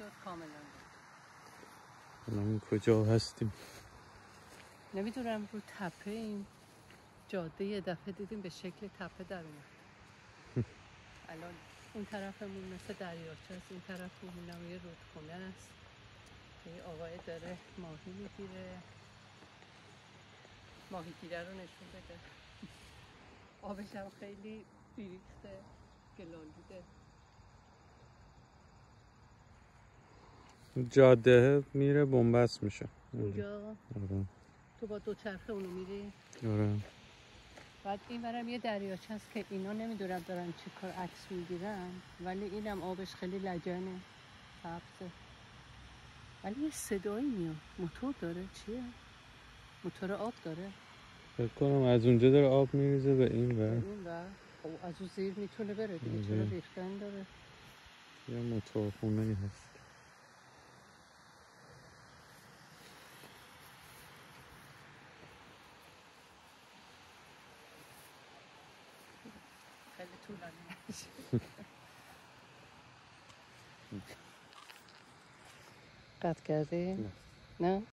داد کاملا. الان کجا هستیم؟ نمیدونم، رو تپه این جاده یه دفعه دیدیم به شکل تپه در اومد. الان اون طرفمون مثل دریاچه است، این طرفمون هم یه رودخونه است. یه آقای داره ماهی میگیره، ماهیگیره رو نشون بده. آبش هم خیلی بیریخته، گلالوده. جاده میره بنبست میشه اونجا آره. تو با دوچرخه اونو میری. آره. بعد این برم یه دریاچه هست که اینا نمیدونم دارن چی کار عکس میگیرن، ولی اینم آبش خیلی لجنه، سبزه، ولی یه صدایی میاد. موتور داره، چیه؟ موتور آب داره فکر کنم از اونجا داره آب میریزه به این ور. این ور. خب از اون زیر میتونه بره دیگه، چرا ریختن داره. یه موتور خونه هست. خیلی طولانی هست. قطع کردی؟ نه. نه؟